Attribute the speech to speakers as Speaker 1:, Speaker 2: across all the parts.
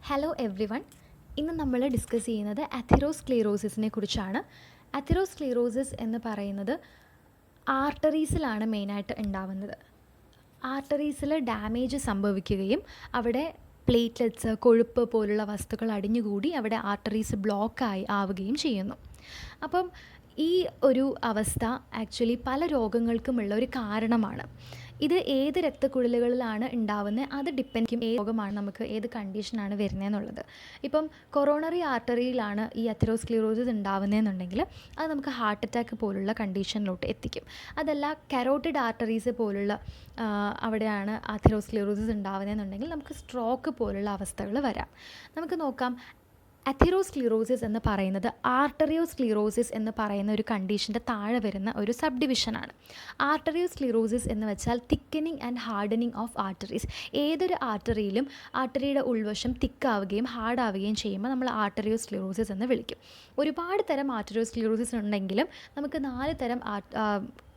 Speaker 1: Hello every one. ഇന്ന് നമ്മൾ discuss ചെയ്യുന്നത് അഥെറോസ്ക്ലീറോസിസിനെ കുറിച്ചാണ്. അഥെറോസ്ക്ലീറോസിസ് എന്ന് പറയുന്നത് ആർട്ടറീസിലാണ് മെയിനായിട്ട് ഉണ്ടാവുന്നത്. ആർട്ടറീസിൽ ഡാമേജ് സംഭവിക്കുകയും അവിടെ പ്ലേറ്റ്ലെറ്റ്സ്, കൊഴുപ്പ് പോലുള്ള വസ്തുക്കൾ അടിഞ്ഞുകൂടി അവിടെ ആർട്ടറീസ് ബ്ലോക്കായി ആവുകയും ചെയ്യുന്നു. അപ്പം ഈ ഒരു അവസ്ഥ ആക്ച്വലി പല രോഗങ്ങൾക്കുമുള്ള ഒരു കാരണമാണ്. ഇത് ഏത് രക്തക്കുഴലുകളിലാണ് ഉണ്ടാവുന്നത് അത് ഡിപ്പെൻഡ് ചെയ്യും ഏത് രോഗമാണ് നമുക്ക് ഏത് കണ്ടീഷനാണ് വരുന്നതെന്നുള്ളത്. ഇപ്പം കൊറോണറി ആർട്ടറിയിലാണ് ഈ അഥെറോസ്ക്ലീറോസിസ് ഉണ്ടാവുന്നതെന്നുണ്ടെങ്കിൽ അത് നമുക്ക് ഹാർട്ട് അറ്റാക്ക് പോലുള്ള കണ്ടീഷനിലോട്ട് എത്തിക്കും. അതല്ല കരോട്ടിഡ് ആർട്ടറീസ് പോലുള്ള അവിടെയാണ് അഥെറോസ്ക്ലീറോസിസ് ഉണ്ടാവുന്നതെന്നുണ്ടെങ്കിൽ നമുക്ക് സ്ട്രോക്ക് പോലുള്ള അവസ്ഥകൾ വരാം. നമുക്ക് നോക്കാം. അഥെറോസ്ക്ലീറോസിസ് എന്ന് പറയുന്നത് ആർട്ടറിയോസ്ക്ലീറോസിസ് എന്ന് പറയുന്ന ഒരു കണ്ടീഷൻ്റെ താഴെ വരുന്ന ഒരു സബ് ഡിവിഷനാണ്. ആർട്ടറിയോസ്ക്ലീറോസിസ് എന്ന് വെച്ചാൽ thickening and hardening of arteries. ഏതൊരു ആർട്ടറിയിലും ആർട്ടറിയുടെ ഉൾവശം തിക്കാവുകയും ഹാർഡാവുകയും ചെയ്യുമ്പോൾ നമ്മൾ ആർട്ടറിയോസ്ക്ലീറോസിസ് എന്ന് വിളിക്കും. ഒരുപാട് തരം ആർട്ടറിയോസ്ക്ലീറോസിസ് ഉണ്ടെങ്കിലും നമുക്ക്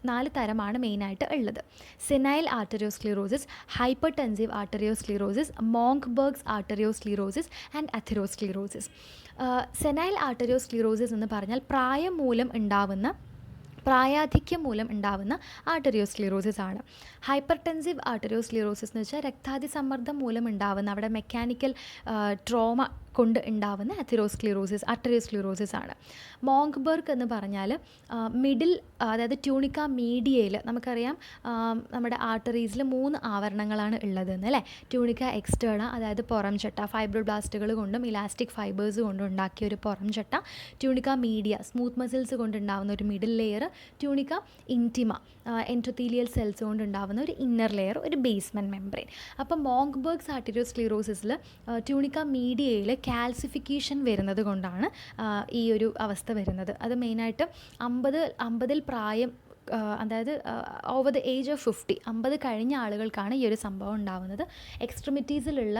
Speaker 1: നാല് തരമാണ് മെയിനായിട്ട് ഉള്ളത്. Senile arteriosclerosis, hypertensive arteriosclerosis, Monckeberg's arteriosclerosis and atherosclerosis. Senile arteriosclerosis എന്ന് പറഞ്ഞാൽ പ്രായാധിക്യം മൂലം ഉണ്ടാവുന്ന ആർട്ടറിയോസ്ക്ലീറോസിസ് ആണ്. ഹൈപ്പർടെൻസീവ് ആർട്ടറിയോസ്ക്ലീറോസിസ് എന്ന് വെച്ചാൽ രക്താതിസമ്മർദ്ദം മൂലം ഉണ്ടാവുന്ന അവിടെ മെക്കാനിക്കൽ ട്രോമ കൊണ്ട് ഉണ്ടാവുന്ന ആർട്ടറിയോസ്ക്ലീറോസിസ് ആണ്. മോങ്ക്ബർഗ് എന്ന് പറഞ്ഞാൽ അതായത് ട്യൂണിക്ക മീഡിയയിൽ നമുക്കറിയാം നമ്മുടെ ആർട്ടറീസിൽ 3 ആവരണങ്ങളാണ് ഉള്ളതെന്ന് അല്ലേ. ട്യൂണിക്ക എക്സ്റ്റേണ, അതായത് പുറം ചട്ട, ഫൈബ്രോബ്ലാസ്റ്റുകൾ കൊണ്ടും ഇലാസ്റ്റിക് ഫൈബേഴ്സ് കൊണ്ടും ഉണ്ടാക്കിയ ഒരു പുറം ചട്ട. ട്യൂണിക്ക മീഡിയ, സ്മൂത്ത് മസിൽസ് കൊണ്ടുണ്ടാവുന്ന ഒരു middle layer. Tunica intima, endothelial cells കൊണ്ടുണ്ടാവുന്ന ഒരു ഇന്നർ ലെയർ, ഒരു ബേസ്മെൻറ്റ് മെംബ്രെയിൻ. അപ്പോൾ മോങ്ക്ബർഗ്സ് ആർട്ടറിയോസ്ക്ലീറോസിസിൽ ട്യൂണിക്ക മീഡിയയിൽ കാൽസിഫിക്കേഷൻ വരുന്നത് കൊണ്ടാണ് ഈ ഒരു അവസ്ഥ വരുന്നത്. അത് മെയിനായിട്ട് 50 പ്രായം, അതായത് ഓവർ ദ ഏജ് ഓഫ് 50 കഴിഞ്ഞ ആളുകൾക്കാണ് ഈ ഒരു സംഭവം ഉണ്ടാവുന്നത്. എക്സ്ട്രിമിറ്റീസിലുള്ള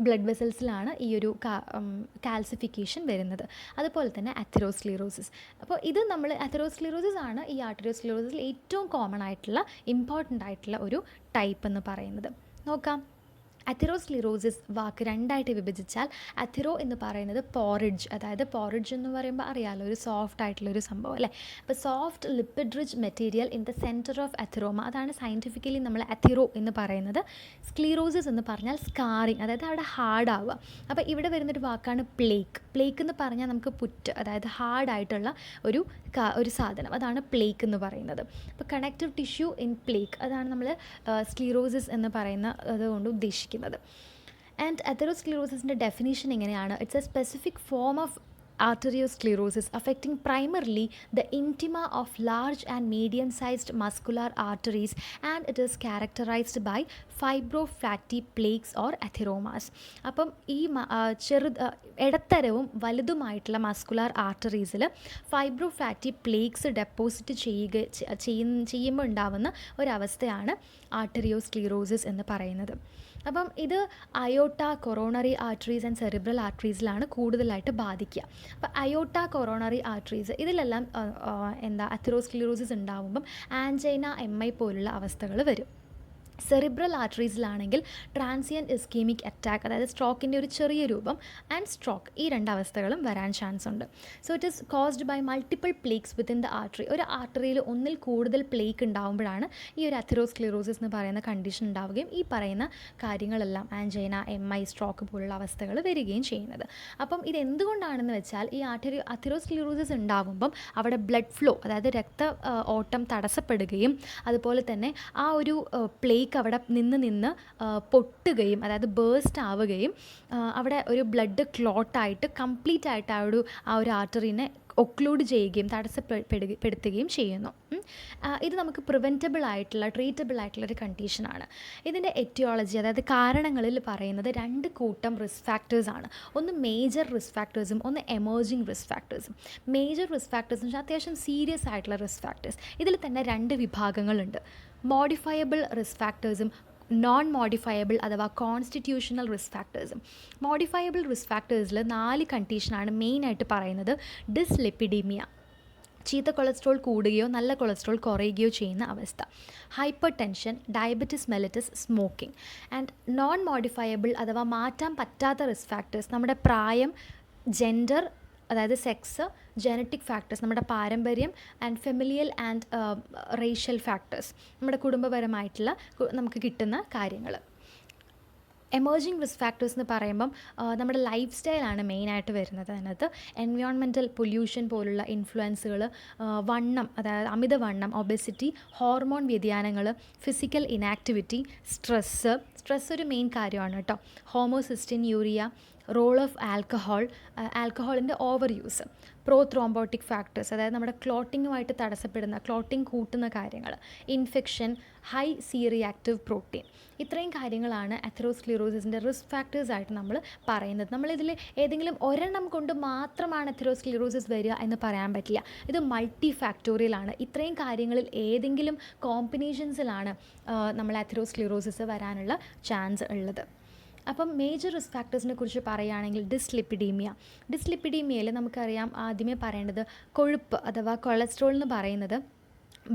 Speaker 1: ബ്ലഡ് വെസൽസിലാണ് ഈ ഒരു കാൽസിഫിക്കേഷൻ വരുന്നത്. അതുപോലെ തന്നെ അഥെറോസ്ക്ലീറോസിസ്. അപ്പോൾ ഇത് അഥെറോസ്ക്ലീറോസിസ് ആണ് ഈ ആർട്ടറിയോസ്ക്ലീറോസിസിൽ ഏറ്റവും കോമൺ ആയിട്ടുള്ള ഇമ്പോർട്ടൻ്റ് ആയിട്ടുള്ള ഒരു ടൈപ്പ് എന്ന് പറയുന്നത്. നോക്കാം. അഥെറോസ്ക്ലീറോസിസ് വാക്ക് രണ്ടായിട്ട് വിഭജിച്ചാൽ അഥെറോ എന്ന് പറയുന്നത് പോറിഡ്ജ്, അതായത് പോറിഡ്ജ് എന്ന് പറയുമ്പോൾ അറിയാമല്ലോ, ഒരു സോഫ്റ്റ് ആയിട്ടുള്ളൊരു സംഭവം അല്ലേ. അപ്പോൾ soft lipid rich material in the centre of atheroma, അതാണ് സയൻറ്റിഫിക്കലി നമ്മൾ അഥെറോ എന്ന് പറയുന്നത്. സ്ക്ലീറോസിസ് എന്ന് പറഞ്ഞാൽ സ്കാറിങ്, അതായത് അവിടെ ഹാർഡാവുക. അപ്പോൾ ഇവിടെ വരുന്നൊരു വാക്കാണ് പ്ലേക്ക് എന്ന് പറഞ്ഞാൽ നമുക്ക് പുറ്റ്, അതായത് ഹാർഡായിട്ടുള്ള ഒരു സാധനം, അതാണ് പ്ലേക്ക് എന്ന് പറയുന്നത്. അപ്പോൾ കണക്റ്റീവ് ടിഷ്യൂ ഇൻ പ്ലേക്ക്, അതാണ് നമ്മൾ സ്ക്ലീറോസിസ് എന്ന് പറയുന്ന അതുകൊണ്ട് ഉദ്ദേശിക്കുന്നത്. ആൻഡ് അഥെറോസ്ക്ലീറോസിസിൻ്റെ ഡെഫിനേഷൻ എങ്ങനെയാണ്? It's A specific form of arteriosclerosis affecting primarily the intima of large and medium-sized muscular arteries, and it is characterized by fibrofatty plaques or atheromas. അപ്പം ഈ ഇടത്തരവും വലുതുമായിട്ടുള്ള muscular ആർട്ടറീസിൽ ഫൈബ്രോഫാറ്റി plaques deposit ചെയ്യുമ്പോൾ ഉണ്ടാവുന്ന ഒരവസ്ഥയാണ് ആർട്ടറിയോസ്ക്ലീറോസിസ് എന്ന് പറയുന്നത്. അപ്പം ഇത് അയോട്ട, കൊറോണറി ആർട്ടറീസ് ആൻഡ് സെറിബ്രൽ ആർട്ടറീസിലാണ് കൂടുതലായിട്ട് ബാധിക്കുക. അപ്പോൾ അയോട്ട, കൊറോണറി ആർട്ടറീസ് ഇതിലെല്ലാം അഥെറോസ്ക്ലീറോസിസ് ഉണ്ടാവുമ്പം ആൻജൈന, MI പോലുള്ള അവസ്ഥകൾ വരും. സെറിബ്രൽ ആർട്ടറീസിലാണെങ്കിൽ ട്രാൻസിയൻറ്റ് ഇസ്കീമിക് അറ്റാക്ക്, അതായത് സ്ട്രോക്കിൻ്റെ ഒരു ചെറിയ രൂപം, ആൻഡ് സ്ട്രോക്ക്, ഈ 2 അവസ്ഥകളും വരാൻ ചാൻസ് ഉണ്ട്. So it is caused by multiple plaques within the artery. ഒരു ആർട്ടറിയിൽ ഒന്നിൽ കൂടുതൽ പ്ലേക്ക് ഉണ്ടാകുമ്പോഴാണ് ഈ ഒരു അഥെറോസ്ക്ലീറോസിസ് എന്ന് പറയുന്ന കണ്ടീഷൻ ഉണ്ടാവുകയും ഈ പറയുന്ന കാര്യങ്ങളെല്ലാം ആൻജൈന, MI, സ്ട്രോക്ക് പോലുള്ള അവസ്ഥകൾ വരികയും ചെയ്യുന്നത്. അപ്പം ഇതെന്തുകൊണ്ടാണെന്ന് വെച്ചാൽ ഈ അഥെറോസ്ക്ലീറോസിസ് ഉണ്ടാകുമ്പം അവിടെ ബ്ലഡ് ഫ്ലോ, അതായത് ഓട്ടം തടസ്സപ്പെടുകയും അതുപോലെ തന്നെ ആ ഒരു പ്ലേക്ക് അവിടെ നിന്ന് പൊട്ടുകയും, അതായത് ബേസ്റ്റ് ആവുകയും അവിടെ ഒരു ബ്ലഡ് ക്ലോട്ടായിട്ട് കംപ്ലീറ്റ് ആയിട്ട് ആ ഒരു ആർട്ടറിനെ ഒക്ലൂഡ് ചെയ്യുകയും തടസ്സപ്പെടുത്തുകയും ചെയ്യുന്നു. ഇത് നമുക്ക് ട്രീറ്റബിൾ ആയിട്ടുള്ള ഒരു കണ്ടീഷനാണ്. ഇതിൻ്റെ എറ്റിയോളജി, അതായത് കാരണങ്ങളിൽ പറയുന്നത് 2 കൂട്ടം റിസ്ക് ഫാക്ടേഴ്സാണ്. ഒന്ന് മേജർ റിസ്ക് ഫാക്ടേഴ്സും ഒന്ന് എമേർജിങ് റിസ്ക് ഫാക്ടേഴ്സും. മേജർ റിസ്ക് ഫാക്ടേഴ്സ് എന്ന് വെച്ചാൽ അത്യാവശ്യം സീരിയസ് ആയിട്ടുള്ള റിസ്ക് ഫാക്ടേഴ്സ്. ഇതിൽ തന്നെ 2 വിഭാഗങ്ങളുണ്ട്. മോഡിഫയബിൾ റിസ്ക് ഫാക്ടേഴ്സും നോൺ മോഡിഫയബിൾ അഥവാ കോൺസ്റ്റിറ്റ്യൂഷണൽ റിസ്ക് ഫാക്ടേഴ്സും. മോഡിഫയബിൾ റിസ്ക് ഫാക്ടേഴ്സിൽ 4 കണ്ടീഷനാണ് മെയിനായിട്ട് പറയുന്നത്. ഡിസ്ലിപ്പിഡീമിയ, ചീത്ത കൊളസ്ട്രോൾ കൂടുകയോ നല്ല കൊളസ്ട്രോൾ കുറയുകയോ ചെയ്യുന്ന അവസ്ഥ. Hyper tension, diabetes mellitus, smoking. And non modifiable അഥവാ മാറ്റാൻ പറ്റാത്ത റിസ്ക് ഫാക്ടേഴ്സ് നമ്മുടെ പ്രായം, ജെൻഡർ അതായത് സെക്സ്, ജനറ്റിക് ഫാക്ടേഴ്സ് നമ്മുടെ പാരമ്പര്യം, and familial and racial factors നമ്മുടെ കുടുംബപരമായിട്ടുള്ള നമുക്ക് കിട്ടുന്ന കാര്യങ്ങൾ. എമേർജിങ് റിസ്ക് ഫാക്ടേഴ്സ് എന്ന് പറയുമ്പം നമ്മുടെ ലൈഫ് സ്റ്റൈലാണ് മെയിനായിട്ട് വരുന്നത്. അതിനകത്ത് എൻവയോൺമെൻറ്റൽ പൊല്യൂഷൻ പോലുള്ള ഇൻഫ്ലുവൻസുകൾ, വണ്ണം അതായത് അമിതവണ്ണം, ഒബെസിറ്റി, ഹോർമോൺ വ്യതിയാനങ്ങൾ, ഫിസിക്കൽ ഇനാക്ടിവിറ്റി, സ്ട്രെസ്സ് ഒരു മെയിൻ കാര്യമാണ് കേട്ടോ. ഹോമോസിസ്റ്റിൻ, യൂറിയ, റോൾ ഓഫ് ആൽക്കഹോളിൻ്റെ ഓവർ യൂസ്, ത്രോംബോട്ടിക് ഫാക്ടേഴ്സ് അതായത് നമ്മുടെ ക്ലോട്ടിങ്ങുമായിട്ട് തടസ്സപ്പെടുന്ന, ക്ലോട്ടിങ് കൂട്ടുന്ന കാര്യങ്ങൾ, infection, high C reactive protein. ഇത്രയും കാര്യങ്ങളാണ് അതെറോസ്ക്ലിറോസിസിൻ്റെ റിസ്ക് ഫാക്ടേഴ്സായിട്ട് നമ്മൾ പറയുന്നത്. നമ്മളിതിൽ ഏതെങ്കിലും ഒരെണ്ണം കൊണ്ട് മാത്രമാണ് അതെറോസ്ക്ലിറോസിസ് വരിക എന്ന് പറയാൻ പറ്റില്ല. ഇത് മൾട്ടി ഫാക്ടോറിയലാണ്. ഇത്രയും കാര്യങ്ങളിൽ ഏതെങ്കിലും കോമ്പിനേഷൻസിലാണ് നമ്മൾ അതെറോസ്ക്ലിറോസിസ് വരാനുള്ള ചാൻസ് ഉള്ളത്. അപ്പം മേജർ റിസ്ക് ഫാക്ടേഴ്സിനെ കുറിച്ച് പറയുകയാണെങ്കിൽ ഡിസ്ലിപ്പിഡീമിയയിൽ നമുക്കറിയാം ആദ്യമേ പറയേണ്ടത് കൊഴുപ്പ് അഥവാ കൊളസ്ട്രോൾ എന്ന് പറയുന്നത്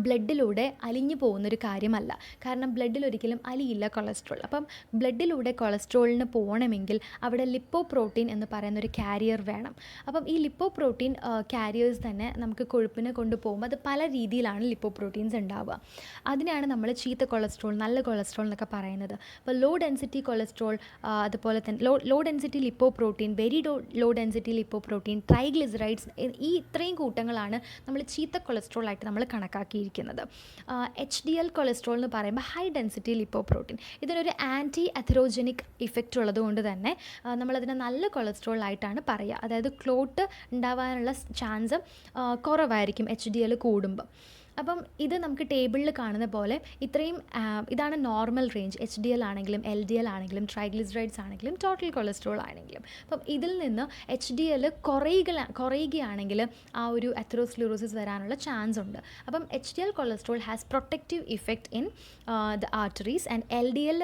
Speaker 1: ബ്ലഡിലൂടെ അലിഞ്ഞു പോകുന്നൊരു കാര്യമല്ല. കാരണം ബ്ലഡിലൊരിക്കലും അലിയില്ല കൊളസ്ട്രോൾ. അപ്പം ബ്ലഡിലൂടെ കൊളസ്ട്രോളിന് പോകണമെങ്കിൽ അവിടെ ലിപ്പോ പ്രോട്ടീൻ എന്ന് പറയുന്നൊരു കാരിയർ വേണം. അപ്പം ഈ ലിപ്പോ പ്രോട്ടീൻ കാരിയേഴ്സ് തന്നെ നമുക്ക് കൊഴുപ്പിനെ കൊണ്ടുപോകുമ്പോൾ അത് പല രീതിയിലാണ് ലിപ്പോ പ്രോട്ടീൻസ് ഉണ്ടാവുക. അതിനാണ് നമ്മൾ ചീത്ത കൊളസ്ട്രോൾ, നല്ല കൊളസ്ട്രോൾ എന്നൊക്കെ പറയുന്നത്. അപ്പോൾ ലോ ഡെൻസിറ്റി കൊളസ്ട്രോൾ, അതുപോലെ തന്നെ low density lipoprotein, very low density lipoprotein, triglycerides, ഈ ഇത്രയും കൂട്ടങ്ങളാണ് നമ്മൾ ചീത്ത കൊളസ്ട്രോൾ ആയിട്ട് നമ്മൾ കണക്കാക്കിയിരിക്കുന്നത്. HDL കൊളസ്ട്രോൾ എന്ന് പറയുമ്പോൾ ഹൈ ഡെൻസിറ്റി ലിപ്പോ പ്രോട്ടീൻ. ഇതിനൊരു ആൻറ്റി അതെറോജനിക് ഇഫക്റ്റ് ഉള്ളതുകൊണ്ട് തന്നെ നമ്മളതിനെ നല്ല കൊളസ്ട്രോൾ ആയിട്ടാണ് പറയുക. അതായത് ക്ലോട്ട് ഉണ്ടാവാനുള്ള ചാൻസ് കുറവായിരിക്കും HDL കൂടുമ്പം. അപ്പം ഇത് നമുക്ക് ടേബിളിൽ കാണുന്ന പോലെ ഇതാണ് നോർമൽ റേഞ്ച്. HDL ആണെങ്കിലും LDL ആണെങ്കിലും ട്രൈഗ്ലിസറൈഡ്സ് ആണെങ്കിലും ടോട്ടൽ കൊളസ്ട്രോൾ ആണെങ്കിലും. അപ്പം ഇതിൽ നിന്ന് HDL കുറയുകയാണെങ്കിൽ ആ ഒരു അതെറോസ്ക്ലിറോസിസ് വരാനുള്ള ചാൻസ് ഉണ്ട്. അപ്പം HDL cholesterol has protective effect in the arteries. And LDL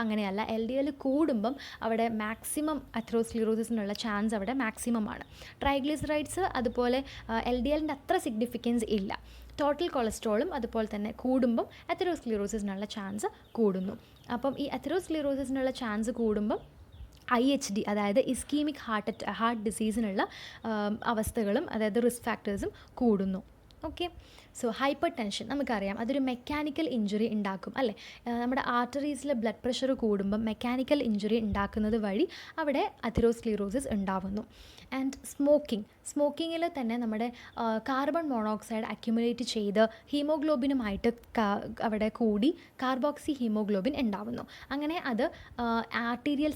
Speaker 1: അങ്ങനെയല്ല. LDL കൂടുമ്പം അവിടെ മാക്സിമം അതെറോസ്ക്ലിറോസിസിനുള്ള ചാൻസ് അവിടെ മാക്സിമം ആണ്. ട്രൈഗ്ലിസറൈഡ്സ് അതുപോലെ LDLൻ്റെ അത്ര സിഗ്നിഫിക്കൻസ് ഇല്ല. ടോട്ടൽ കൊളസ്ട്രോളും അതുപോലെ തന്നെ കൂടുമ്പം അതെറോസ്ക്ലിറോസിസിനുള്ള ചാൻസ് കൂടുന്നു. അപ്പം ഈ അതെറോസ്ക്ലിറോസിസിനുള്ള ചാൻസ് കൂടുമ്പം IHD അതായത് ഇസ്കീമിക് ഹാർട്ട് ഡിസീസിനുള്ള അവസ്ഥകളും അതായത് റിസ്ക് ഫാക്ടേഴ്സും കൂടുന്നു. ഓക്കെ. സോ ഹൈപ്പർ ടെൻഷൻ നമുക്കറിയാം അതൊരു മെക്കാനിക്കൽ ഇഞ്ചുറി ഉണ്ടാക്കും അല്ലേ. നമ്മുടെ ആർട്ടറീസിലെ ബ്ലഡ് പ്രഷർ കൂടുമ്പം മെക്കാനിക്കൽ ഇഞ്ചുറി ഉണ്ടാക്കുന്നത് വഴി അവിടെ അതെറോസ്ക്ലിറോസിസ് ഉണ്ടാവുന്നു. ആൻഡ് സ്മോക്കിങ്ങിൽ തന്നെ നമ്മുടെ കാർബൺ മോണോക്സൈഡ് അക്യുമുലേറ്റ് ചെയ്ത് ഹീമോഗ്ലോബിനുമായിട്ട് അവിടെ കൂടി കാർബോക്സി ഹീമോഗ്ലോബിൻ ഉണ്ടാവുന്നു. അങ്ങനെ അത് ആർട്ടീരിയൽ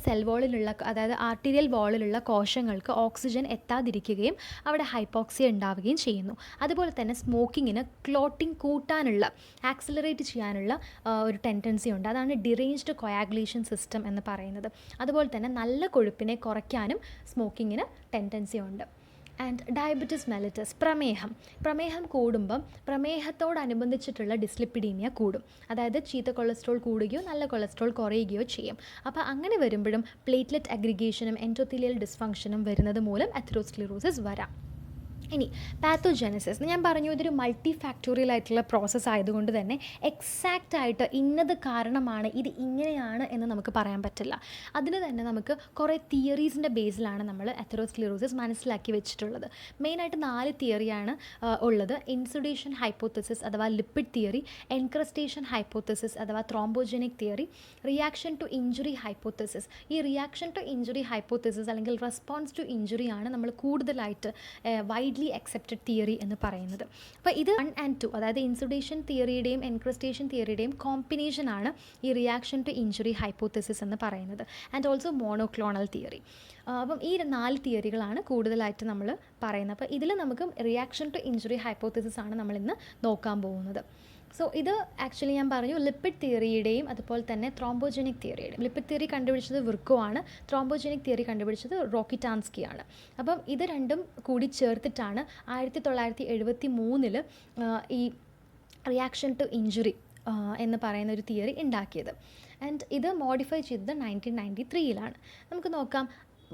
Speaker 1: അതായത് ആർട്ടീരിയൽ വാളിലുള്ള കോശങ്ങൾക്ക് ഓക്സിജൻ എത്താതിരിക്കുകയും അവിടെ ഹൈപ്പോക്സിയ ഉണ്ടാവുകയും ചെയ്യുന്നു. അതുപോലെ തന്നെ സ്മോക്കിങ്ങിന് ക്ലോട്ടിംഗ് കൂട്ടാനുള്ള, ആക്സിലറേറ്റ് ചെയ്യാനുള്ള ഒരു ടെൻഡൻസി ഉണ്ട്. അതാണ് ഡിറേഞ്ച്ഡ് കൊയാഗുലേഷൻ സിസ്റ്റം എന്ന് പറയുന്നത്. അതുപോലെ തന്നെ നല്ല കൊഴുപ്പിനെ കുറയ്ക്കാനും സ്മോക്കിങ്ങിന് ടെൻഡൻസി ഉണ്ട്. ആൻഡ് ഡയബറ്റിസ് മെലിറ്റസ്, പ്രമേഹം കൂടുമ്പം പ്രമേഹത്തോടനുബന്ധിച്ചിട്ടുള്ള ഡിസ്ലിപ്പിഡീമിയ കൂടും. അതായത് ചീത്ത കൊളസ്ട്രോൾ കൂടുകയോ നല്ല കൊളസ്ട്രോൾ കുറയുകയോ ചെയ്യും. അപ്പോൾ അങ്ങനെ വരുമ്പോഴും പ്ലേറ്റ്ലെറ്റ് അഗ്രിഗേഷനും എൻഡോത്തീലിയൽ ഡിസ്ഫങ്ഷനും വരുന്നത് മൂലം അതെറോസ്ക്ലിറോസിസ് വരാം. ഇനി പാത്തോജെനസിസ് ഞാൻ പറഞ്ഞു, ഇതൊരു മൾട്ടി ഫാക്ടോറിയൽ ആയിട്ടുള്ള പ്രോസസ്സ് ആയതുകൊണ്ട് തന്നെ എക്സാക്റ്റ് ആയിട്ട് ഇന്നത് കാരണമാണ് ഇത് ഇങ്ങനെയാണ് എന്ന് നമുക്ക് പറയാൻ പറ്റില്ല. അതിന് തന്നെ നമുക്ക് കുറേ തിയറീസിൻ്റെ ബേസിലാണ് നമ്മൾ അതെറോസ്ക്ലിറോസിസ് മനസ്സിലാക്കി വെച്ചിട്ടുള്ളത്. മെയിനായിട്ട് 4 തിയറിയാണ് ഉള്ളത്. ഇൻസുഡേഷൻ ഹൈപ്പോത്തസിസ് അഥവാ ലിപ്പിഡ് തിയറി, എൻക്രസ്റ്റേഷൻ ഹൈപ്പോത്തസിസ് അഥവാ thrombogenic theory, reaction to injury hypothesis. ഈ റിയാക്ഷൻ ടു ഇഞ്ചുറി ഹൈപ്പോത്തസിസ് അല്ലെങ്കിൽ റെസ്പോൺസ് ടു ഇഞ്ചുറിയാണ് നമ്മൾ കൂടുതലായിട്ട് വൈഡ്ലി അക്സെപ്റ്റഡ് തിയറി എന്ന് പറയുന്നത്. അപ്പോൾ ഇത് 1 and 2 അതായത് ഇൻസുഡേഷൻ തിയറിയുടെയും എൻക്രസ്റ്റേഷൻ തിയറിയുടെയും കോമ്പിനേഷനാണ് ഈ റിയാക്ഷൻ ടു ഇഞ്ചുറി ഹൈപ്പോത്തസിസ് എന്ന് പറയുന്നത്. And also monoclonal theory. അപ്പം ഈ 4 തിയറികളാണ് കൂടുതലായിട്ട് നമ്മൾ പറയുന്നത്. അപ്പോൾ ഇതിൽ നമുക്ക് റിയാക്ഷൻ ടു ഇഞ്ചുറി ഹൈപ്പോത്തസിസ് ആണ് നമ്മളിന്ന് നോക്കാൻ പോകുന്നത്. സോ ഇത് ആക്ച്വലി ഞാൻ പറഞ്ഞു ലിപ്പിഡ് തിയറിയുടെയും അതുപോലെ തന്നെ ത്രോംബോജനിക് തിയറിയുടെയും. ലിപ്പിഡ് തിയറി കണ്ടുപിടിച്ചത് വിർക്കോ ആണ്, ത്രോംബോജനിക് തിയറി കണ്ടുപിടിച്ചത് റോക്കിറ്റാൻസ്കി ആണ്. അപ്പം ഇത് രണ്ടും കൂടി ചേർത്തിട്ടാണ് 1973 ഈ റിയാക്ഷൻ ടു ഇഞ്ചുറി എന്ന് പറയുന്ന ഒരു തിയറി ഉണ്ടാക്കിയത്. ആൻഡ് ഇത് മോഡിഫൈ ചെയ്തത് 1993 നമുക്ക് നോക്കാം.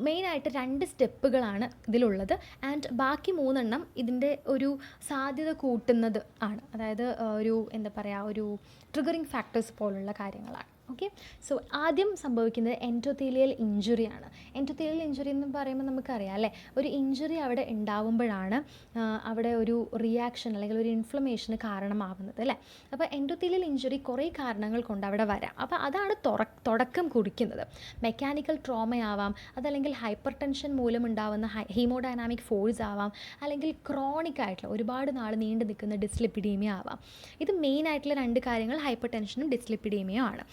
Speaker 1: മെയിനായിട്ട് 2 സ്റ്റെപ്പുകളാണ് ഇതിലുള്ളത്. ആൻഡ് ബാക്കി 3 ഇതിൻ്റെ ഒരു സാധ്യത കൂട്ടുന്നത് ആണ്. അതായത് ഒരു എന്താ പറയുക, ഒരു ട്രിഗറിങ് ഫാക്ടേഴ്സ് പോലുള്ള കാര്യങ്ങളാണ്. ഓക്കെ, സോ ആദ്യം സംഭവിക്കുന്നത് എൻഡോത്തീലിയൽ ഇഞ്ചുറിയാണ്. എൻഡോത്തീലിയൽ ഇഞ്ചുറി എന്ന് പറയുമ്പോൾ നമുക്കറിയാം അല്ലേ, ഒരു ഇഞ്ചുറി അവിടെ ഉണ്ടാവുമ്പോഴാണ് അവിടെ ഒരു റിയാക്ഷൻ അല്ലെങ്കിൽ ഒരു ഇൻഫ്ലമേഷന് കാരണമാവുന്നത് അല്ലേ. അപ്പോൾ എൻഡോത്തീലിയൽ ഇഞ്ചുറി കുറേ കാരണങ്ങൾ കൊണ്ട് അവിടെ വരാം. അപ്പോൾ അതാണ് തുടക്കം കുറിക്കുന്നത്. മെക്കാനിക്കൽ ട്രോമയാവാം, അതല്ലെങ്കിൽ ഹൈപ്പർ ടെൻഷൻ മൂലം ഉണ്ടാവുന്ന ഹീമോഡൈനാമിക് ഫോഴ്സ് ആവാം, അല്ലെങ്കിൽ ക്രോണിക് ആയിട്ടുള്ള ഒരുപാട് നാൾ നീണ്ടു നിൽക്കുന്ന ഡിസ്ലിപ്പിഡീമിയ ആവാം. ഇത് മെയിൻ ആയിട്ടുള്ള 2 കാര്യങ്ങൾ ഹൈപ്പർ ടെൻഷനും ഡിസ്ലിപ്പിഡീമിയയും ആണ്.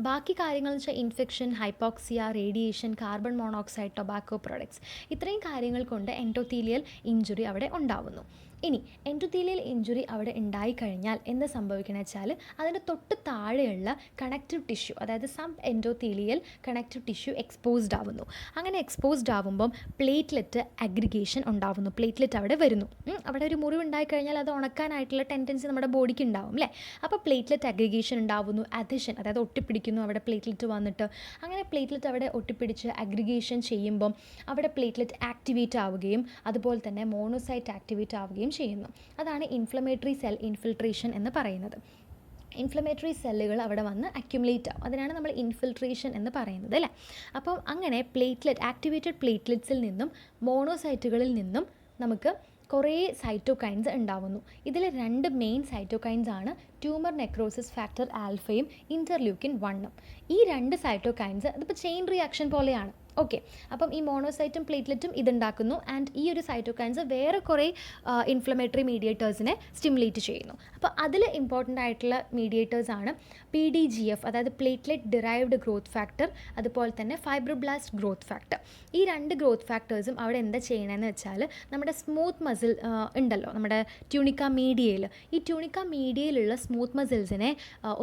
Speaker 1: ബാക്കി കാര്യങ്ങൾ എന്ന് വെച്ചാൽ infection, hypoxia, radiation, carbon monoxide, tobacco products, ഇത്രയും കാര്യങ്ങൾ കൊണ്ട് എൻഡോത്തീലിയൽ ഇഞ്ചുറി അവിടെ ഉണ്ടാവുന്നു. ഇനി എൻഡോത്തീലിയൽ ഇഞ്ചുറി അവിടെ ഉണ്ടായിക്കഴിഞ്ഞാൽ എന്ത് സംഭവിക്കണമെന്ന് വെച്ചാൽ അതിൻ്റെ തൊട്ട് താഴെയുള്ള കണക്റ്റീവ് ടിഷ്യൂ, അതായത് sub endothelial connective tissue exposed ആവുന്നു. അങ്ങനെ എക്സ്പോസ്ഡ് ആവുമ്പം പ്ലേറ്റ്ലെറ്റ് അഗ്രിഗേഷൻ ഉണ്ടാവുന്നു. പ്ലേറ്റ്ലെറ്റ് അവിടെ വരുന്നു. അവിടെ ഒരു മുറിവ് ഉണ്ടായിക്കഴിഞ്ഞാൽ അത് ഉണക്കാനായിട്ടുള്ള ടെൻഡൻസി നമ്മുടെ ബോഡിക്ക് ഉണ്ടാവും അല്ലേ. അപ്പോൾ പ്ലേറ്റ്ലെറ്റ് അഗ്രിഗേഷൻ ഉണ്ടാവുന്നു. അഥഷൻ, അതായത് ഒട്ടിപ്പിടിക്കുന്നു അവിടെ പ്ലേറ്റ്ലെറ്റ് വന്നിട്ട്. അങ്ങനെ പ്ലേറ്റ്ലെറ്റ് അവിടെ ഒട്ടിപ്പിടിച്ച് അഗ്രിഗേഷൻ ചെയ്യുമ്പം അവിടെ പ്ലേറ്റ്ലെറ്റ് ആക്ടിവേറ്റ് ആവുകയും അതുപോലെ തന്നെ മോണോസൈറ്റ് ആക്ടിവേറ്റ് ആവുകയും ചെയ്യുന്നു. അതാണ് ഇൻഫ്ലമേറ്ററി സെൽ ഇൻഫിൽട്രേഷൻ എന്ന് പറയുന്നത്. ഇൻഫ്ലമേറ്ററി സെല്ലുകൾ അവിടെ വന്ന് അക്യുമുലേറ്റ് ആവും. അതിനാണ് നമ്മൾ ഇൻഫിൽട്രേഷൻ എന്ന് പറയുന്നത് അല്ലേ. അപ്പം അങ്ങനെ ആക്ടിവേറ്റഡ് പ്ലേറ്റ്ലെറ്റ്സിൽ നിന്നും മോണോസൈറ്റുകളിൽ നിന്നും നമുക്ക് കുറേ സൈറ്റോകൈൻസ് ഉണ്ടാവുന്നു. ഇതിൽ 2 മെയിൻ സൈറ്റോകൈൻസ് ആണ് ട്യൂമർ നെക്രോസിസ് ഫാക്ടർ ആൽഫയും ഇൻ്റർലൂക്കിൻ 1. ഈ 2 സൈറ്റോകൈൻസ് അതിപ്പോൾ ചെയിൻ റിയാക്ഷൻ പോലെയാണ്. ഓക്കെ, അപ്പം ഈ മോണോസൈറ്റും പ്ലേറ്റ്ലെറ്റും ഇതുണ്ടാക്കുന്നു. ആൻഡ് ഈ ഒരു സൈറ്റോകൈൻസ് വേറെ കുറേ ഇൻഫ്ലമേറ്ററി മീഡിയേറ്റേഴ്സിനെ സ്റ്റിമുലേറ്റ് ചെയ്യുന്നു. അപ്പോൾ അതിൽ ഇമ്പോർട്ടൻ്റ് ആയിട്ടുള്ള മീഡിയേറ്റേഴ്സാണ് PDGF, അതായത് പ്ലേറ്റ്ലെറ്റ് ഡിറൈവ്ഡ് ഗ്രോത്ത് ഫാക്ടർ, അതുപോലെ തന്നെ ഫൈബ്രോബ്ലാസ്റ്റ് ഗ്രോത്ത് ഫാക്ടർ. ഈ 2 ഗ്രോത്ത് ഫാക്ടേഴ്സും അവിടെ എന്താ ചെയ്യണമെന്ന് വെച്ചാൽ നമ്മുടെ സ്മൂത്ത് മസിൽ ഉണ്ടല്ലോ, നമ്മുടെ ട്യൂണിക്ക മീഡിയയിൽ, ഈ ട്യൂണിക്ക മീഡിയയിലുള്ള സ്മൂത്ത് മസിൽസിനെ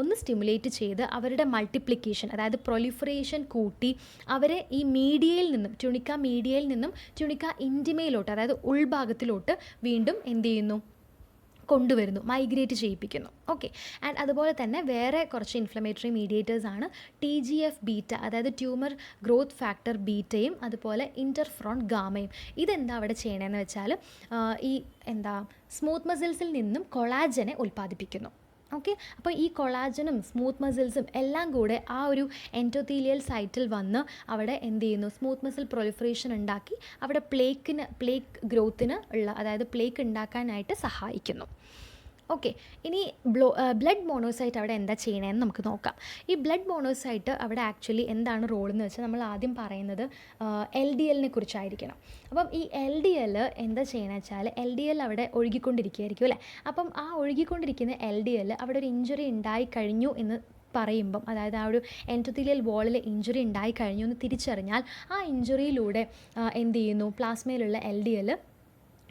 Speaker 1: ഒന്ന് സ്റ്റിമുലേറ്റ് ചെയ്ത് അവരുടെ മൾട്ടിപ്ലിക്കേഷൻ, അതായത് പ്രൊലിഫറേഷൻ കൂട്ടി അവരെ ഈ മീഡിയയിൽ നിന്നും ട്യൂണിക്ക ഇൻറ്റിമയിലോട്ട്, അതായത് ഉൾഭാഗത്തിലോട്ട് വീണ്ടും എന്ത് ചെയ്യുന്നു, കൊണ്ടുവരുന്നു, മൈഗ്രേറ്റ് ചെയ്യിപ്പിക്കുന്നു. ഓക്കെ, ആൻഡ് അതുപോലെ തന്നെ വേറെ കുറച്ച് ഇൻഫ്ലമേറ്ററി മീഡിയേറ്റേഴ്സ് ആണ് TGF ബീറ്റ, അതായത് ട്യൂമർ ഗ്രോത്ത് ഫാക്ടർ ബീറ്റയും അതുപോലെ ഇൻ്റർഫ്രോൺ ഗാമയും. ഇതെന്താ അവിടെ ചെയ്യണമെന്ന് വെച്ചാൽ ഈ സ്മൂത്ത് മസിൽസിൽ നിന്നും കൊളാജനെ ഉൽപ്പാദിപ്പിക്കുന്നു. ഓക്കെ, അപ്പോൾ ഈ കൊളാജനും സ്മൂത്ത് മസിൽസും എല്ലാം കൂടെ ആ ഒരു എൻഡോത്തീലിയൽ സൈറ്റിൽ വന്ന് അവിടെ എന്ത് ചെയ്യുന്നു, സ്മൂത്ത് മസിൽ പ്രൊലിഫറേഷൻ ഉണ്ടാക്കി അവിടെ പ്ലേക്ക് ഗ്രോത്തിന് ഉള്ള, അതായത് പ്ലേക്ക് ഉണ്ടാക്കാനായിട്ട് സഹായിക്കുന്നു. ഓക്കെ, ഇനി ബ്ലഡ് മോണോസൈറ്റ് അവിടെ എന്താ ചെയ്യണമെന്ന് നമുക്ക് നോക്കാം. ഈ ബ്ലഡ് മോണോസൈറ്റ് അവിടെ ആക്ച്വലി എന്താണ് റോൾ എന്ന് വെച്ചാൽ നമ്മൾ ആദ്യം പറയുന്നത് LDLനെ കുറിച്ചായിരിക്കണം. അപ്പം ഈ LDL എന്താ ചെയ്യണമെന്ന് വെച്ചാൽ LDL അവിടെ ഒഴുകിക്കൊണ്ടിരിക്കുകയായിരിക്കും അല്ലേ. അപ്പം ആ ഒഴുകിക്കൊണ്ടിരിക്കുന്ന LDL അവിടെ ഒരു ഇഞ്ചുറി ഉണ്ടായി കഴിഞ്ഞു എന്ന് പറയുമ്പം, അതായത് ആ ഒരു എൻഡോത്തീലിയൽ വാളിൽ ഇഞ്ചുറി ഉണ്ടായി കഴിഞ്ഞു എന്ന് തിരിച്ചറിഞ്ഞാൽ ആ ഇഞ്ചുറിയിലൂടെ എന്ത് ചെയ്യുന്നു, പ്ലാസ്മയിലുള്ള LDL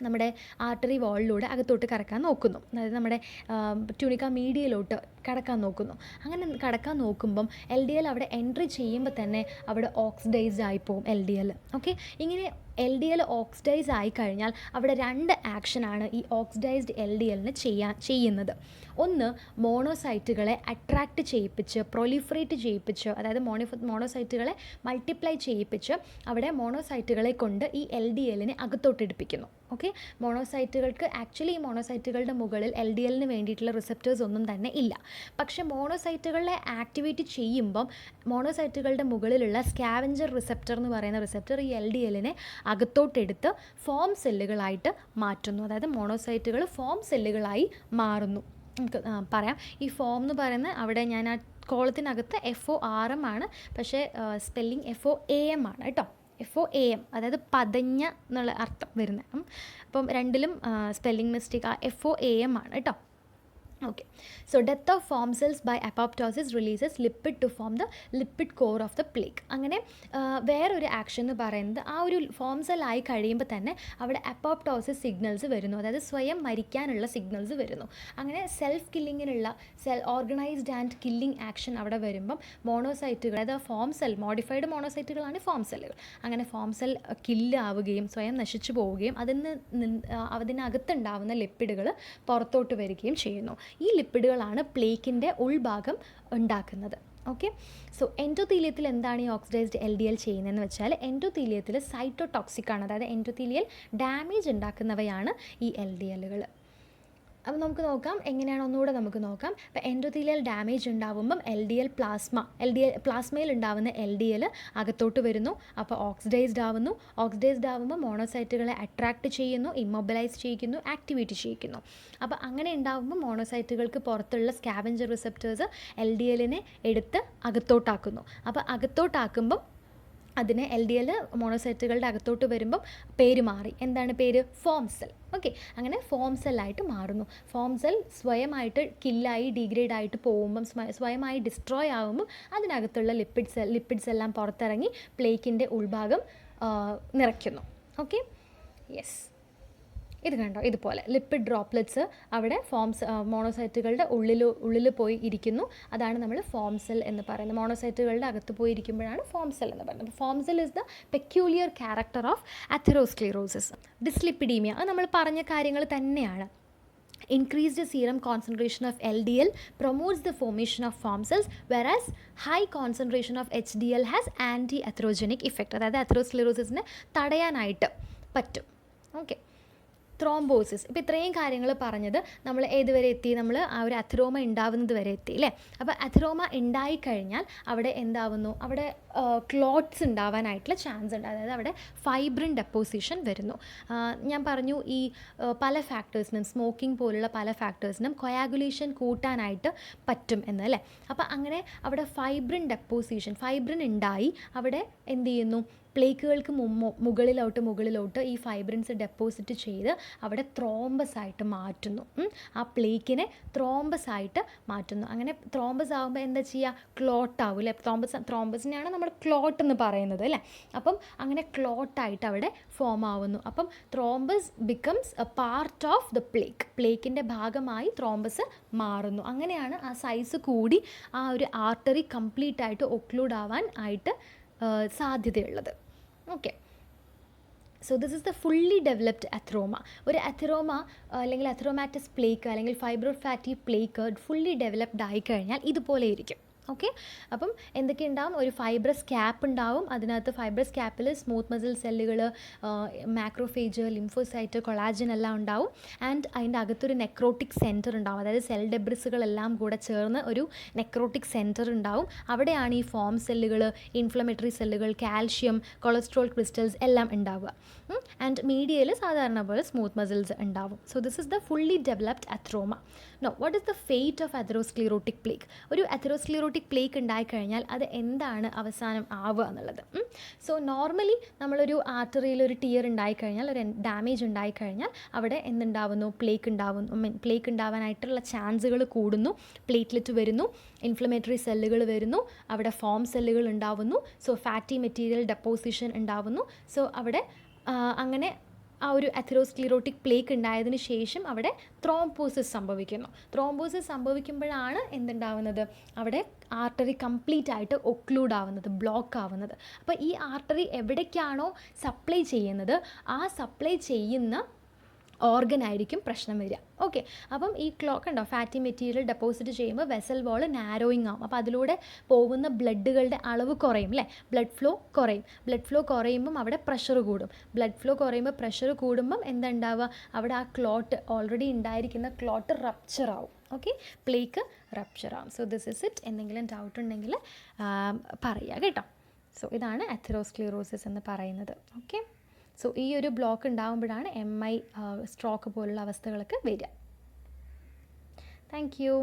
Speaker 1: നമ്മുടെ ആർട്ടറി വാളിലൂടെ അകത്തോട്ട് കടക്കാൻ നോക്കുന്നു, അതായത് നമ്മുടെ ട്യൂണിക്ക മീഡിയയിലോട്ട് കടക്കാൻ നോക്കുന്നു. അങ്ങനെ കടക്കാൻ നോക്കുമ്പം LDL അവിടെ എൻട്രി ചെയ്യുമ്പോൾ തന്നെ അവിടെ ഓക്സിഡൈസ്ഡ് ആയിപ്പോവും LDL. ഓക്കെ, ഇങ്ങനെ LDL ഓക്സിഡൈസ് ആയിക്കഴിഞ്ഞാൽ അവിടെ 2 ആക്ഷനാണ് ഈ ഓക്സിഡൈസ്ഡ് LDLന് ചെയ്യുന്നത്. ഒന്ന്, മോണോസൈറ്റുകളെ അട്രാക്റ്റ് ചെയ്യിപ്പിച്ച് പ്രൊലിഫറേറ്റ് ചെയ്യിപ്പിച്ച്, അതായത് മോണോസൈറ്റുകളെ മൾട്ടിപ്ലൈ ചെയ്യിപ്പിച്ച് അവിടെ മോണോസൈറ്റുകളെ കൊണ്ട് ഈ LDLനെ അകത്തോട്ടെടുപ്പിക്കുന്നു. ഓക്കെ, മോണോസൈറ്റുകൾക്ക് ആക്ച്വലി ഈ മോണോസൈറ്റുകളുടെ മുകളിൽ LDLന് വേണ്ടിയിട്ടുള്ള റിസപ്റ്റേഴ്സ് ഒന്നും തന്നെ ഇല്ല. പക്ഷേ മോണോസൈറ്റുകളെ ആക്ടിവേറ്റ് ചെയ്യുമ്പം മോണോസൈറ്റുകളുടെ മുകളിലുള്ള സ്കാവഞ്ചർ റിസപ്റ്റർ എന്ന് പറയുന്ന റിസപ്റ്റർ ഈ LDLനെ അകത്തോട്ടെടുത്ത് ഫോം സെല്ലുകളായിട്ട് മാറ്റുന്നു. അതായത് മോണോസൈറ്റുകൾ ഫോം സെല്ലുകളായി മാറുന്നു. നമുക്ക് പറയാം, ഈ ഫോം എന്ന് പറയുന്നത് അവിടെ ഞാൻ ആ കോളത്തിനകത്ത് FORM ആണ്, പക്ഷേ സ്പെല്ലിങ് FOAM ആണ് കേട്ടോ. FOAM, അതായത് പതഞ്ഞ എന്നുള്ള അർത്ഥം വരുന്നത്. അപ്പം രണ്ടിലും സ്പെല്ലിംഗ് മിസ്റ്റേക്ക് FOAM ആണ് കേട്ടോ. Okay, so death of form cells by apoptosis releases lipid to form the lipid core of the plaque. അങ്ങനെ വേറൊരു ആക്ഷൻ എന്ന് പറയുന്നത് ആ ഒരു ഫോം സെൽ ആയി കഴിയുമ്പോൾ തന്നെ അവിടെ അപ്പോപ്റ്റോസിസ് സിഗ്നൽസ് വരുന്നു, അതായത് സ്വയം മരിക്കാനുള്ള സിഗ്നൽസ് വരുന്നു. അങ്ങനെ സെൽഫ് കില്ലിങ്ങിനുള്ള ഓർഗനൈസ്ഡ് ആൻഡ് കില്ലിംഗ് ആക്ഷൻ അവിടെ വരുമ്പം മോണോസൈറ്റുകൾ, അതായത് ഫോം സെൽ, മോഡിഫൈഡ് മോണോസൈറ്റുകളാണ് ഫോം സെല്ലുകൾ. അങ്ങനെ ഫോം സെൽ കില്ലാവുകയും സ്വയം നശിച്ചു പോവുകയും അതിനകത്തുണ്ടാവുന്ന ലിപ്പിഡുകൾ പുറത്തോട്ട് വരികയും ചെയ്യുന്നു. ഈ ലിപ്പിഡുകളാണ് പ്ലേക്കിൻ്റെ ഉൾഭാഗം ഉണ്ടാക്കുന്നത്. ഓക്കെ. സോ എൻഡോത്തീലിയത്തിൽ എന്താണ് ഈ ഓക്സിഡൈസ്ഡ് LDL ചെയ്യുന്നതെന്ന് വെച്ചാൽ എൻഡോത്തീലിയത്തിൽ സൈറ്റോടോക്സിക് ആണ്, അതായത് എൻഡോത്തീലിയൽ ഡാമേജ് ഉണ്ടാക്കുന്നവയാണ് ഈ LDLകൾ. അപ്പോൾ നമുക്ക് നോക്കാം എങ്ങനെയാണ്, ഒന്നുകൂടെ നമുക്ക് നോക്കാം. ഇപ്പോൾ എൻഡോത്തീലിയൽ ഡാമേജ് ഉണ്ടാവുമ്പം പ്ലാസ്മയിൽ ഉണ്ടാവുന്ന LDL അകത്തോട്ട് വരുന്നു, അപ്പോൾ ഓക്സിഡൈസ്ഡ് ആവുമ്പോൾ മോണോസൈറ്റുകളെ അട്രാക്റ്റ് ചെയ്യുന്നു, ഇമ്മൊബിലൈസ് ചെയ്യിക്കുന്നു, ആക്ടിവേറ്റ് ചെയ്യിക്കുന്നു. അപ്പോൾ അങ്ങനെ ഉണ്ടാവുമ്പോൾ മോണോസൈറ്റുകൾക്ക് പുറത്തുള്ള സ്കാവഞ്ചർ റിസപ്റ്റേഴ്സ് LDLനെ എടുത്ത് അകത്തോട്ടാക്കുന്നു. അപ്പോൾ അകത്തോട്ടാക്കുമ്പം അതിനെ LDL മോണോസൈറ്റുകളുടെ അകത്തോട്ട് വരുമ്പം പേര് മാറി. എന്താണ് പേര്? Form cell. ഓക്കെ, അങ്ങനെ ഫോം സെല്ലായിട്ട് മാറുന്നു. ഫോം സെൽ സ്വയമായിട്ട് കില്ലായി ഡീഗ്രേഡ് ആയിട്ട് പോകുമ്പം, സ്വയമായി ഡിസ്ട്രോയ് ആകുമ്പം അതിനകത്തുള്ള ലിപ്പിഡ്സ് എല്ലാം പുറത്തിറങ്ങി പ്ലേക്കിൻ്റെ ഉൾഭാഗം നിറയ്ക്കുന്നു. ഓക്കെ, ഇത് കണ്ടോ, ഇതുപോലെ ലിപ്പിഡ് ഡ്രോപ്ലെറ്റ്സ് അവിടെ മോണോസൈറ്റുകളുടെ ഉള്ളിൽ പോയി ഇരിക്കുന്നു. അതാണ് നമ്മൾ ഫോം സെൽ എന്ന് പറയുന്നത്. മോണോസൈറ്റുകളുടെ അകത്ത് പോയി ഇരിക്കുമ്പോഴാണ് ഫോം സെൽ എന്ന് പറയുന്നത്. Foam cell is the peculiar character of atherosclerosis. Dyslipidaemia, അത് നമ്മൾ പറഞ്ഞ കാര്യങ്ങൾ തന്നെയാണ്. Increased serum concentration of LDL promotes the formation of foam cells, whereas high concentration of HDL has anti-atherogenic effect. അതായത് അതെറോസ്ക്ലീറോസിസിനെ തടയാനായിട്ട് പറ്റും. Okay, thrombosis. ഇപ്പോൾ ഇത്രയും കാര്യങ്ങൾ പറഞ്ഞത് നമ്മൾ ഏതുവരെ എത്തി? നമ്മൾ ആ ഒരു അഥെറോമ ഉണ്ടാവുന്നത് വരെ എത്തി അല്ലേ. അപ്പോൾ അഥെറോമ ഉണ്ടായിക്കഴിഞ്ഞാൽ അവിടെ എന്താവുന്നു? അവിടെ ക്ലോട്ട്സ് ഉണ്ടാവാനായിട്ടുള്ള ചാൻസ് ഉണ്ട്. അതായത് അവിടെ ഫൈബ്രിൻ ഡെപ്പോസിഷൻ വരുന്നു. ഞാൻ പറഞ്ഞു ഈ പല ഫാക്ടേഴ്സിനും, സ്മോക്കിംഗ് പോലുള്ള പല ഫാക്ടേഴ്സിനും കൊയാഗുലേഷൻ കൂട്ടാനായിട്ട് പറ്റും എന്ന് അല്ലേ. അപ്പോൾ അങ്ങനെ അവിടെ ഫൈബ്രിൻ ഉണ്ടായി അവിടെ എന്ത് ചെയ്യുന്നു? പ്ലേക്കുകൾക്ക് മുകളിലോട്ട് ഈ ഫൈബ്രിൻസ് ഡെപ്പോസിറ്റ് ചെയ്ത് അവിടെ ത്രോംബസ് ആയിട്ട് മാറ്റുന്നു. ആ പ്ലേക്കിനെ ത്രോംബസ് ആയിട്ട് മാറ്റുന്നു. അങ്ങനെ ത്രോംബസ് ആകുമ്പോൾ എന്താ ചെയ്യുക? ക്ലോട്ട് ആവും അല്ലേ. ത്രോംബസിനെയാണ് നമ്മൾ ക്ലോട്ട് എന്ന് പറയുന്നത് അല്ലേ. അപ്പം അങ്ങനെ ക്ലോട്ടായിട്ട് അവിടെ ഫോം ആവുന്നു. അപ്പം thrombus becomes a part of the പ്ലേക്കിൻ്റെ ഭാഗമായി ത്രോംബസ് മാറുന്നു. അങ്ങനെയാണ് ആ സൈസ് കൂടി ആ ഒരു ആർട്ടറി കംപ്ലീറ്റ് ആയിട്ട് ഒക്ലൂഡ് ആവാൻ ആയിട്ട് സാധ്യതയുള്ളത്. Okay, so this is the fully developed atheroma. ഒരു അഥെറോമ അല്ലെങ്കിൽ അഥെറോമാറ്റസ് പ്ലേക്ക് അല്ലെങ്കിൽ fibro fatty plaque fully developed ആയിക്കഴിഞ്ഞാൽ ഇതുപോലെ ഇരിക്കും. ഓക്കെ, അപ്പം എന്തൊക്കെ ഉണ്ടാവും? ഒരു ഫൈബ്രസ് ക്യാപ്പ് ഉണ്ടാവും. അതിനകത്ത് ഫൈബ്രസ് ക്യാപ്പിൽ സ്മൂത്ത് മസിൽ സെല്ലുകൾ, മാക്രോഫേജ്, ലിംഫോസൈറ്റ്, കൊളാജൻ എല്ലാം ഉണ്ടാവും. ആൻഡ് അതിൻ്റെ അകത്തൊരു നെക്രോട്ടിക് സെൻറ്റർ ഉണ്ടാവും. അതായത് സെൽ ഡെബ്രിസുകളെല്ലാം കൂടെ ചേർന്ന് ഒരു നെക്രോട്ടിക് സെൻറ്റർ ഉണ്ടാവും. അവിടെയാണ് ഈ ഫോം സെല്ലുകൾ, ഇൻഫ്ലമേറ്ററി സെല്ലുകൾ, കാൽഷ്യം, കൊളസ്ട്രോൾ ക്രിസ്റ്റൽസ് എല്ലാം ഉണ്ടാവുക. ആൻഡ് മീഡിയയിൽ സാധാരണ പോലെ സ്മൂത്ത് മസിൽസ് ഉണ്ടാവും. So this is the fully developed atheroma. No, what is the fate of atherosclerotic plaque? ഒരു അതെറോസ്ക്ലീറോട്ടിക് പ്ലേക്ക് ഉണ്ടായിക്കഴിഞ്ഞാൽ അത് എന്താണ് അവസാനം ആവുക എന്നുള്ളത്. സോ നോർമലി നമ്മളൊരു ആർട്ടറിയിൽ ഒരു ടിയർ ഉണ്ടായിക്കഴിഞ്ഞാൽ, ഒരു ഡാമേജ് ഉണ്ടായിക്കഴിഞ്ഞാൽ അവിടെ എന്തുണ്ടാവുന്നു? പ്ലേക്ക് ഉണ്ടാവാനായിട്ടുള്ള ചാൻസുകൾ കൂടുന്നു. പ്ലേറ്റ്ലെറ്റ് വരുന്നു, ഇൻഫ്ലമേറ്ററി സെല്ലുകൾ വരുന്നു, അവിടെ ഫോം സെല്ലുകൾ ഉണ്ടാവുന്നു. സോ ഫാറ്റി മെറ്റീരിയൽ ഡെപ്പോസിഷൻ ഉണ്ടാവുന്നു. സോ അവിടെ അങ്ങനെ ആ ഒരു അതെറോസ്ക്ലീറോട്ടിക് പ്ലേക്ക് ഉണ്ടായതിന് ശേഷം അവിടെ ത്രോംബോസിസ് സംഭവിക്കുമ്പോഴാണ് എന്തുണ്ടാവുന്നത്? അവിടെ ആർട്ടറി കംപ്ലീറ്റ് ആയിട്ട് ഒക്ലൂഡ് ആവുന്നത്, ബ്ലോക്ക് ആവുന്നത്. അപ്പോൾ ഈ ആർട്ടറി എവിടേക്കാണോ സപ്ലൈ ചെയ്യുന്നത് ആ സപ്ലൈ ചെയ്യുന്ന ഓർഗനായിരിക്കും പ്രശ്നം വരിക. ഓക്കെ, അപ്പം ഈ കണ്ടോ, ഫാറ്റി മെറ്റീരിയൽ ഡെപ്പോസിറ്റ് ചെയ്യുമ്പോൾ വെസൽ വാൾ നാരോയിങ് ആവും. അപ്പോൾ അതിലൂടെ പോകുന്ന ബ്ലഡുകളുടെ അളവ് കുറയും അല്ലേ. ബ്ലഡ് ഫ്ലോ കുറയുമ്പം അവിടെ പ്രഷർ കൂടും. പ്രഷർ കൂടുമ്പം എന്താ ഉണ്ടാവുക? അവിടെ ആ ക്ലോട്ട്, ഓൾറെഡി ഉണ്ടായിരിക്കുന്ന ക്ലോട്ട് റപ്ചർ ആവും. ഓക്കെ, പ്ലേക്ക് റപ്ചർ ആവും. So this is it. എന്തെങ്കിലും ഡൗട്ട് ഉണ്ടെങ്കിൽ പറയുക കേട്ടോ. സോ ഇതാണ് അതെറോസ്ക്ലീറോസിസ് എന്ന് പറയുന്നത്. ഓക്കെ, സോ ഈ ഒരു ബ്ലോക്ക് ഉണ്ടാകുമ്പോഴാണ് MI, സ്ട്രോക്ക് പോലുള്ള അവസ്ഥകളൊക്കെ വരിക. Thank you.